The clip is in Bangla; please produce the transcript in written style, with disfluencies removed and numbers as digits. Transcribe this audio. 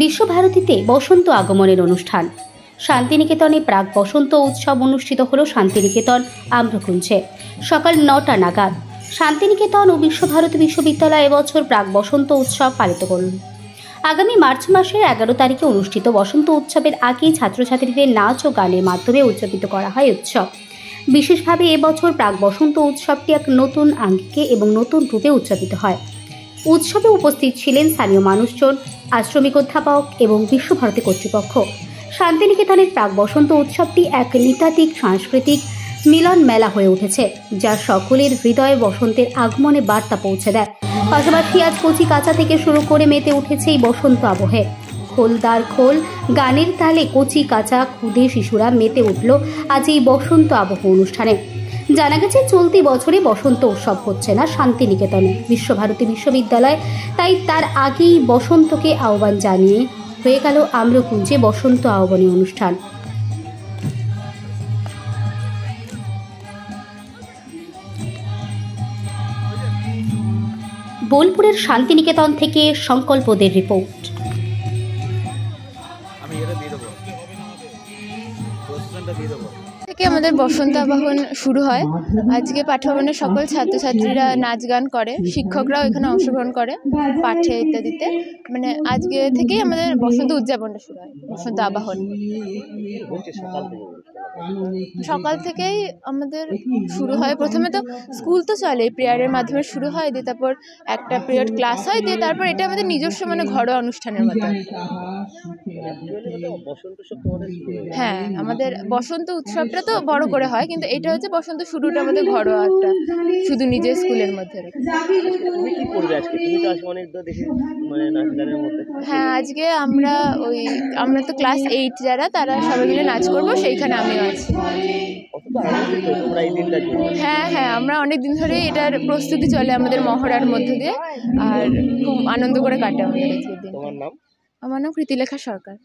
বিশ্বভারতীতে বসন্ত আগমনের অনুষ্ঠান। শান্তিনিকেতনে প্রাক বসন্ত উৎসব অনুষ্ঠিত হল শান্তিনিকেতন আম্রকুঞ্জে সকাল ৯টা নাগাদ। শান্তিনিকেতন ও বিশ্বভারতী বিশ্ববিদ্যালয় এবছর প্রাক বসন্ত উৎসব পালিত করল। আগামী মার্চ মাসের ১১ তারিখে অনুষ্ঠিত বসন্ত উৎসবের আগেই ছাত্রছাত্রীদের নাচ ও গানের মাধ্যমে উদযাপিত করা হয় উৎসব। বিশেষভাবে এবছর প্রাক বসন্ত উৎসবটি এক নতুন আঙ্গিকে এবং নতুন রূপে উদযাপিত হয়। উৎসবে উপস্থিত ছিলেন স্থানীয় মানুষজন, আশ্রমিক অধ্যাপক এবং বিশ্বভারতী কর্তৃপক্ষ। শান্তিনিকেতনের প্রাক বসন্ত উৎসবটি এক নৃতাত্ত্বিক সাংস্কৃতিক মিলন মেলা হয়ে উঠেছে, যা সকলের হৃদয়ে বসন্তের আগমনে বার্তা পৌঁছে দেয়। পাশাপাশি আজ কচি কাঁচা থেকে শুরু করে মেতে উঠেছে এই বসন্ত আবহে। খোলদার খোল গানের তালে কচি কাঁচা ক্ষুদে শিশুরা মেতে উঠল আজ এই বসন্ত আবহ অনুষ্ঠানে। জানা গেছে চলতি বছরে বসন্ত উৎসব হচ্ছে না শান্তিনিকেতনে বিশ্বভারতী বিশ্ববিদ্যালয়, তাই তার আগেই বসন্তকে আহ্বান জানিয়ে হয়ে গেল আম্রকুঞ্জে বসন্ত আহ্বানী অনুষ্ঠান। বোলপুরের শান্তিনিকেতন থেকে সংকল্পদের রিপোর্ট। থেকে আমাদের বসন্ত আবাহন শুরু হয়। আজকে পাঠভবনের সকল ছাত্রছাত্রীরা নাচ গান করে, শিক্ষকরাও এখানে অংশগ্রহণ করে পাঠে ইত্যাদিতে। মানে আজকে থেকেই আমাদের বসন্ত উদযাপনটা শুরু হয়, বসন্ত আবাহন। সকাল থেকেই আমাদের শুরু হয়। প্রথমে তো স্কুল তো চলে, প্রেয়ারের মাধ্যমে শুরু হয়, দিয়ে তারপর একটা পিরিয়ড ক্লাস হয়, দিয়ে তারপর এটা আমাদের নিজস্ব মানে ঘরোয়া অনুষ্ঠানের মতো। হ্যাঁ, আমাদের বসন্ত উৎসবটা তো বড় করে হয়, কিন্তু এটা হচ্ছে বসন্ত শুরুটা আমাদের ঘরোয়া একটা, শুধু নিজের স্কুলের মধ্যে। হ্যাঁ, আজকে আমরা তো ক্লাস 8 যারা, তারা সবাই মিলে নাচ করবো, সেইখানে আমিও আছি। হ্যাঁ হ্যাঁ, আমরা অনেক দিন ধরে এটার প্রস্তুতি চলে আমাদের মহড়ার মধ্যে দিয়ে, আর খুব আনন্দ করে কাটে আমাদের আজকের দিন। আমার নাম কৃতিলেখা সরকার।